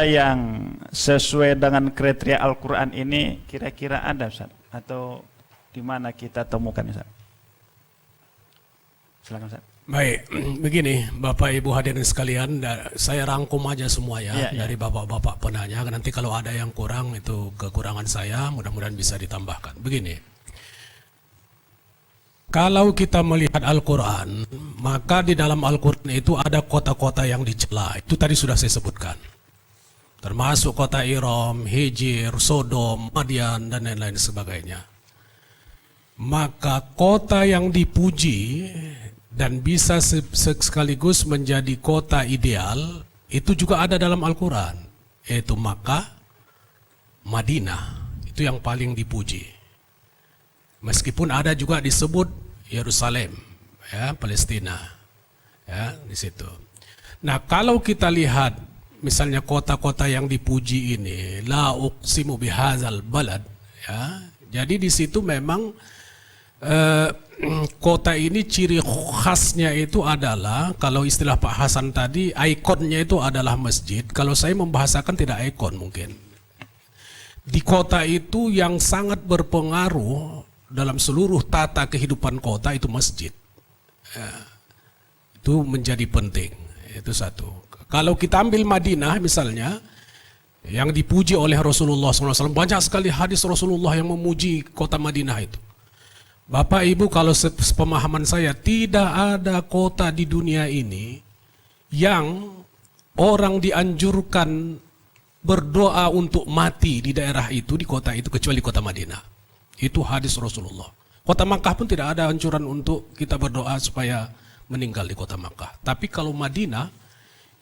kota yang sesuai dengan kriteria Al-Quran ini kira-kira ada, Ustaz? Atau di mana kita temukan, Ustaz? Silakan, Ustaz. Baik, begini Bapak Ibu hadirin sekalian, saya rangkum aja semua ya, dari Bapak-Bapak penanya. Nanti kalau ada yang kurang itu kekurangan saya, mudah-mudahan bisa ditambahkan. Begini, kalau kita melihat Al-Quran, maka di dalam Al-Quran itu ada kota-kota yang dicela. Itu tadi sudah saya sebutkan. Termasuk kota Iram, Hijir, Sodom, Madian, dan lain-lain sebagainya. Maka kota yang dipuji dan bisa sekaligus menjadi kota ideal, itu juga ada dalam Al-Quran. Yaitu Makkah, Madinah. Itu yang paling dipuji. Meskipun ada juga disebut Yerusalem, ya, Palestina, ya, di situ. Nah, kalau kita lihat misalnya kota-kota yang dipuji ini, la uqsimu bihadzal balad, ya. Jadi di situ memang kota ini ciri khasnya itu adalah, kalau istilah Pak Hasan tadi, ikonnya itu adalah masjid. Kalau saya membahasakan tidak ikon mungkin. Di kota itu yang sangat berpengaruh dalam seluruh tata kehidupan kota itu masjid. Ya, itu menjadi penting. Itu satu. Kalau kita ambil Madinah misalnya, yang dipuji oleh Rasulullah SAW, banyak sekali hadis Rasulullah yang memuji kota Madinah itu. Bapak Ibu, kalau sepemahaman saya, tidak ada kota di dunia ini yang orang dianjurkan berdoa untuk mati di daerah itu, di kota itu, kecuali kota Madinah. Itu hadis Rasulullah. Kota Makkah pun tidak ada anjuran untuk kita berdoa supaya meninggal di kota Makkah. Tapi kalau Madinah,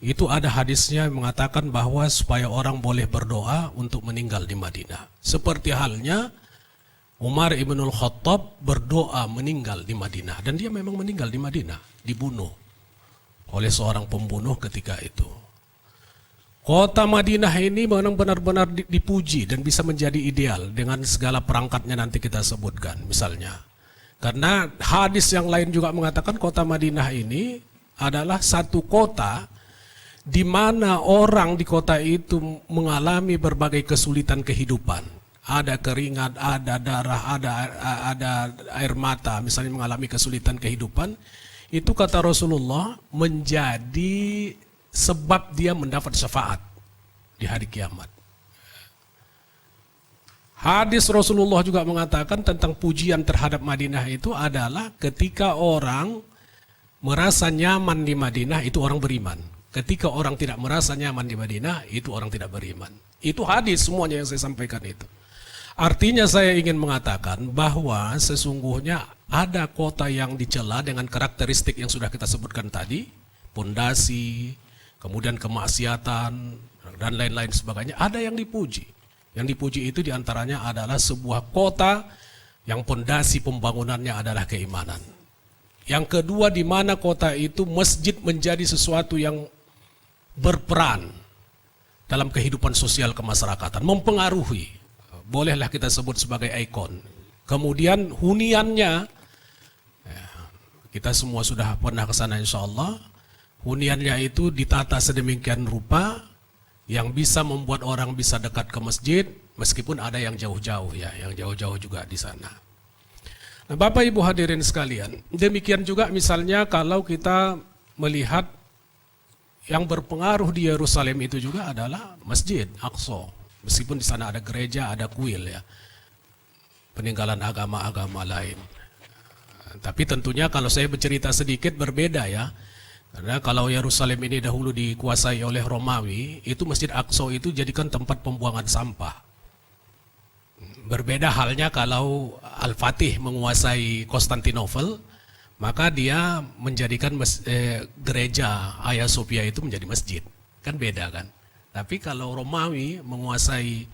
itu ada hadisnya yang mengatakan bahwa supaya orang boleh berdoa untuk meninggal di Madinah. Seperti halnya Umar ibnul Khattab berdoa meninggal di Madinah. Dan dia memang meninggal di Madinah, dibunuh oleh seorang pembunuh ketika itu. Kota Madinah ini benar-benar dipuji dan bisa menjadi ideal dengan segala perangkatnya nanti kita sebutkan misalnya. Karena hadis yang lain juga mengatakan kota Madinah ini adalah satu kota di mana orang di kota itu mengalami berbagai kesulitan kehidupan. Ada keringat, ada darah, ada air mata, misalnya mengalami kesulitan kehidupan. Itu kata Rasulullah menjadi sebab dia mendapat syafaat di hari kiamat. Hadis Rasulullah juga mengatakan tentang pujian terhadap Madinah itu adalah ketika orang merasa nyaman di Madinah, itu orang beriman. Ketika orang tidak merasa nyaman di Madinah, itu orang tidak beriman. Itu hadis semuanya yang saya sampaikan itu. Artinya saya ingin mengatakan bahwa sesungguhnya ada kota yang dicela dengan karakteristik yang sudah kita sebutkan tadi, pondasi, kemudian kemaksiatan, dan lain-lain sebagainya, ada yang dipuji. Yang dipuji itu diantaranya adalah sebuah kota yang pondasi pembangunannya adalah keimanan. Yang kedua, di mana kota itu masjid menjadi sesuatu yang berperan dalam kehidupan sosial kemasyarakatan, mempengaruhi, bolehlah kita sebut sebagai ikon. Kemudian huniannya, kita semua sudah pernah ke sana insya Allah. Huniannya itu ditata sedemikian rupa yang bisa membuat orang bisa dekat ke masjid, meskipun ada yang jauh-jauh ya, yang jauh-jauh juga di sana. Nah, Bapak Ibu hadirin sekalian, demikian juga misalnya kalau kita melihat yang berpengaruh di Yerusalem itu juga adalah Masjid Aqsa. Meskipun di sana ada gereja, ada kuil ya, peninggalan agama-agama lain. Tapi tentunya kalau saya bercerita sedikit berbeda ya. Karena kalau Yerusalem ini dahulu dikuasai oleh Romawi, itu Masjid Aqsa itu jadikan tempat pembuangan sampah. Berbeda halnya kalau Al-Fatih menguasai Konstantinopel, maka dia menjadikan gereja Hagia Sophia itu menjadi masjid. Kan beda kan? Tapi kalau Romawi menguasai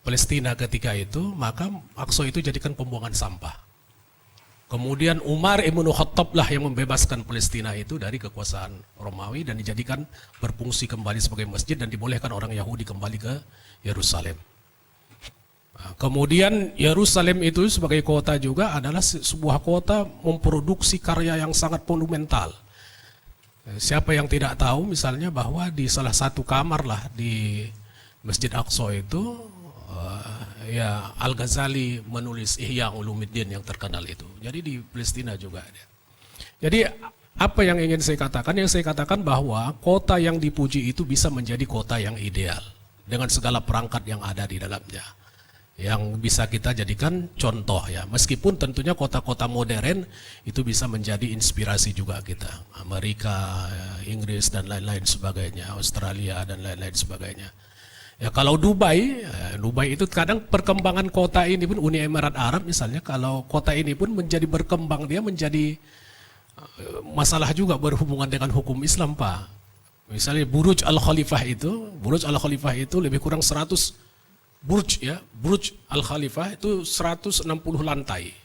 Palestina ketika itu, maka Aqsa itu jadikan pembuangan sampah. Kemudian Umar ibn Khattab lah yang membebaskan Palestina itu dari kekuasaan Romawi dan dijadikan berfungsi kembali sebagai masjid dan dibolehkan orang Yahudi kembali ke Yerusalem. Kemudian Yerusalem itu sebagai kota juga adalah sebuah kota memproduksi karya yang sangat monumental. Siapa yang tidak tahu misalnya bahwa di salah satu kamar lah di Masjid Aqsa itu ya Al-Ghazali menulis Ihya Ulumuddin yang terkenal itu. Jadi di Palestina juga ada. Jadi apa yang ingin saya katakan? Yang saya katakan bahwa kota yang dipuji itu bisa menjadi kota yang ideal dengan segala perangkat yang ada di dalamnya, yang bisa kita jadikan contoh ya. Meskipun tentunya kota-kota modern itu bisa menjadi inspirasi juga kita. Amerika, Inggris dan lain-lain sebagainya, Australia dan lain-lain sebagainya. Ya kalau Dubai itu kadang perkembangan kota ini pun, Uni Emirat Arab misalnya, kalau kota ini pun menjadi berkembang, dia menjadi masalah juga berhubungan dengan hukum Islam, Pak. Misalnya Burj Al-Khalifah itu lebih kurang 100 Burj ya, Burj Al-Khalifah itu 160 lantai.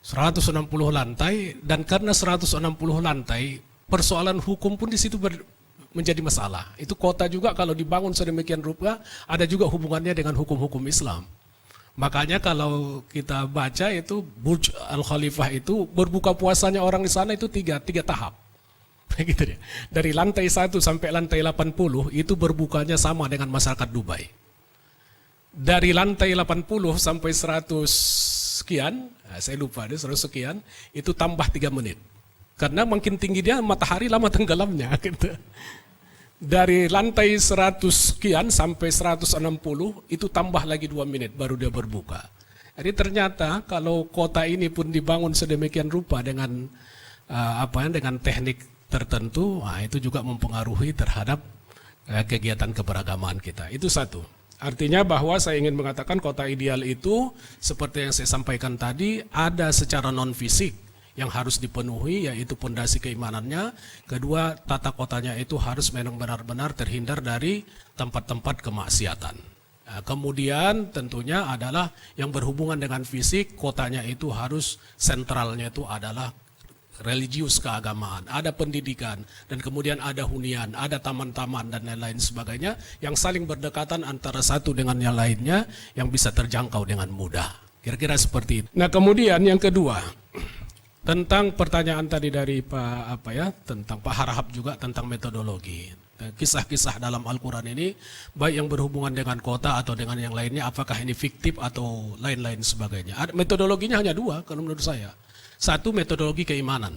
160 lantai, dan karena 160 lantai, persoalan hukum pun di situ menjadi masalah. Itu kota juga kalau dibangun sedemikian rupa ada juga hubungannya dengan hukum-hukum Islam. Makanya kalau kita baca itu Burj Al-Khalifah itu berbuka puasanya orang di sana itu tiga tahap. Gitu deh. Dari lantai 1 sampai lantai 80 itu berbukanya sama dengan masyarakat Dubai. Dari lantai 80 sampai 100 sekian, saya lupa deh 100 sekian, itu tambah 3 menit. Karena makin tinggi dia matahari lama tenggelamnya gitu. Dari lantai 100 sekian sampai 160 itu tambah lagi 2 menit baru dia berbuka. Jadi ternyata kalau kota ini pun dibangun sedemikian rupa dengan dengan teknik tertentu, itu juga mempengaruhi terhadap kegiatan keberagaman kita. Itu satu. Artinya bahwa saya ingin mengatakan kota ideal itu seperti yang saya sampaikan tadi, ada secara non fisik yang harus dipenuhi, yaitu pondasi keimanannya. Kedua, tata kotanya itu harus memang benar-benar terhindar dari tempat-tempat kemaksiatan. Nah, kemudian tentunya adalah yang berhubungan dengan fisik, kotanya itu harus sentralnya itu adalah religius keagamaan, ada pendidikan, dan kemudian ada hunian, ada taman-taman dan lain-lain sebagainya yang saling berdekatan antara satu dengan yang lainnya yang bisa terjangkau dengan mudah. Kira-kira seperti itu. Nah, kemudian yang kedua, tentang pertanyaan tadi dari tentang Pak Harahap juga tentang metodologi. Kisah-kisah dalam Al-Quran ini, baik yang berhubungan dengan kota atau dengan yang lainnya, apakah ini fiktif atau lain-lain sebagainya. Metodologinya hanya 2 kalau menurut saya. Satu, metodologi keimanan.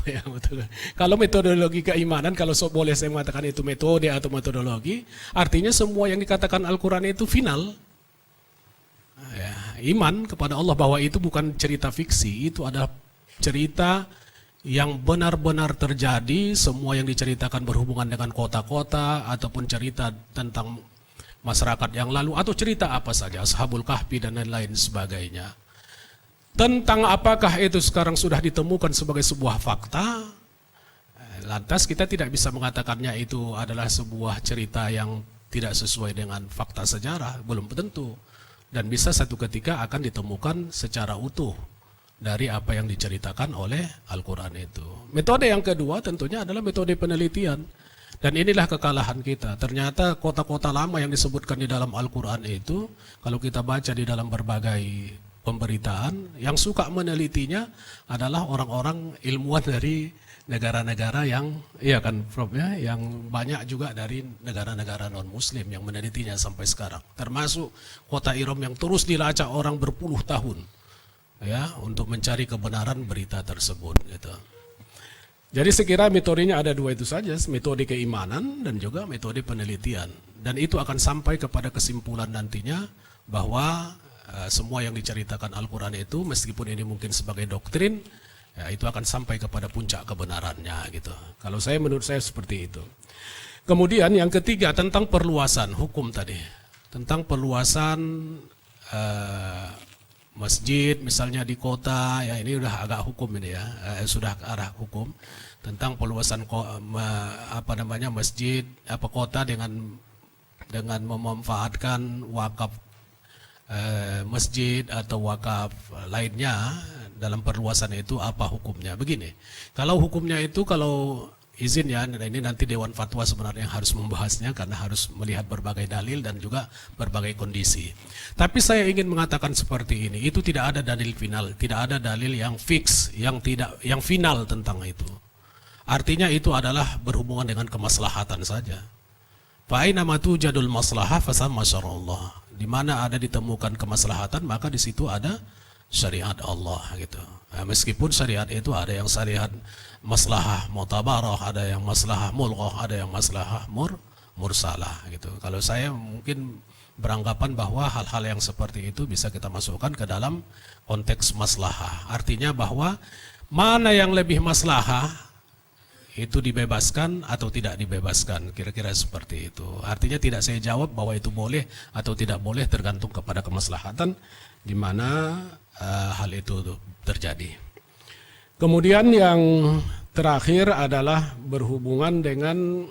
Ya, betul. Kalau metodologi keimanan, kalau boleh saya mengatakan itu metode atau metodologi, artinya semua yang dikatakan Al-Quran itu final. Ya, iman kepada Allah bahwa itu bukan cerita fiksi, itu adalah cerita yang benar-benar terjadi. Semua yang diceritakan berhubungan dengan kota-kota ataupun cerita tentang masyarakat yang lalu atau cerita apa saja, Ashabul Kahfi dan lain-lain sebagainya. Tentang apakah itu sekarang sudah ditemukan sebagai sebuah fakta, lantas kita tidak bisa mengatakannya itu adalah sebuah cerita yang tidak sesuai dengan fakta sejarah, belum tentu. Dan bisa satu ketika akan ditemukan secara utuh dari apa yang diceritakan oleh Al-Quran itu. Metode yang kedua tentunya adalah metode penelitian. Dan inilah kekalahan kita. Ternyata kota-kota lama yang disebutkan di dalam Al-Quran itu, kalau kita baca di dalam berbagai pemberitaan, yang suka menelitinya adalah orang-orang ilmuwan dari negara-negara yang, iya kan Prof ya, yang banyak juga dari negara-negara non-muslim yang menelitinya sampai sekarang. Termasuk kota Iram yang terus dilacak orang berpuluh tahun ya untuk mencari kebenaran berita tersebut gitu. Jadi sekira metodenya ada 2 itu saja, metode keimanan dan juga metode penelitian. Dan itu akan sampai kepada kesimpulan nantinya bahwa semua yang diceritakan Al-Quran itu, meskipun ini mungkin sebagai doktrin, ya itu akan sampai kepada puncak kebenarannya gitu. Kalau saya, menurut saya seperti itu. Kemudian yang ketiga tentang perluasan hukum tadi, tentang perluasan masjid misalnya di kota, ya ini udah agak hukum ini ya, sudah ke arah hukum tentang perluasan masjid kota dengan memanfaatkan wakaf masjid atau wakaf lainnya dalam perluasan itu apa hukumnya. Begini, kalau hukumnya itu, kalau izin ya, ini nanti Dewan Fatwa sebenarnya harus membahasnya karena harus melihat berbagai dalil dan juga berbagai kondisi. Tapi saya ingin mengatakan seperti ini, itu tidak ada dalil final, tidak ada dalil yang fix, yang final tentang itu. Artinya itu adalah berhubungan dengan kemaslahatan saja. Fa aina ma tujadul maslahah fasamma syara'ullah. Di mana ada ditemukan kemaslahatan, maka di situ ada syariat Allah gitu. Nah, meskipun syariat itu ada yang syariat maslahah mutabarah, ada yang maslahah mulghah, ada yang maslahah mursalah gitu. Kalau saya mungkin beranggapan bahwa hal-hal yang seperti itu bisa kita masukkan ke dalam konteks maslahah. Artinya bahwa mana yang lebih maslahah itu dibebaskan atau tidak dibebaskan, kira-kira seperti itu. Artinya tidak saya jawab bahwa itu boleh atau tidak boleh, tergantung kepada kemaslahatan di mana hal itu terjadi. Kemudian yang terakhir adalah berhubungan dengan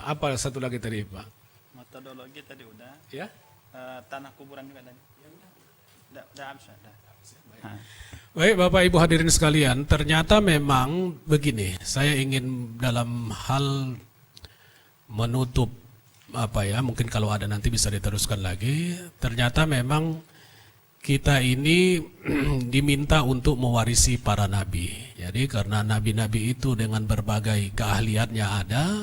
apa satu lagi tadi, Pak? Metodologi tadi udah. Ya? Tanah kuburan juga tadi. Udah habis. Baik Bapak Ibu hadirin sekalian, ternyata memang begini, saya ingin dalam hal menutup mungkin kalau ada nanti bisa diteruskan lagi. Ternyata memang kita ini diminta untuk mewarisi para nabi. Jadi karena nabi-nabi itu dengan berbagai keahliannya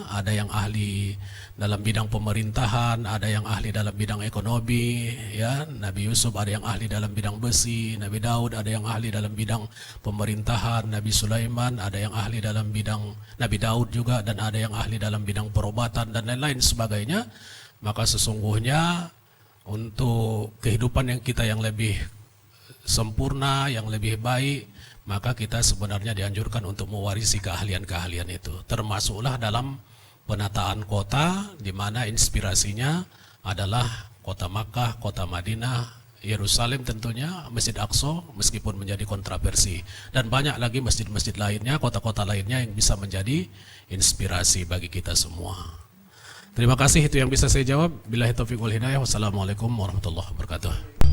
ada yang ahli dalam bidang pemerintahan, ada yang ahli dalam bidang ekonomi, ya. Nabi Yusuf ada yang ahli dalam bidang besi, Nabi Daud ada yang ahli dalam bidang pemerintahan, Nabi Sulaiman ada yang ahli dalam bidang, Nabi Daud juga, dan ada yang ahli dalam bidang perobatan dan lain-lain sebagainya. Maka sesungguhnya untuk kehidupan yang kita yang lebih sempurna, yang lebih baik, maka kita sebenarnya dianjurkan untuk mewarisi keahlian-keahlian itu. Termasuklah dalam penataan kota, di mana inspirasinya adalah kota Makkah, kota Madinah, Yerusalem tentunya, Masjid Aqsa meskipun menjadi kontroversi, dan banyak lagi masjid-masjid lainnya, kota-kota lainnya yang bisa menjadi inspirasi bagi kita semua. Terima kasih, itu yang bisa saya jawab. Billahi taufiq wal hidayah. Wassalamualaikum warahmatullahi wabarakatuh.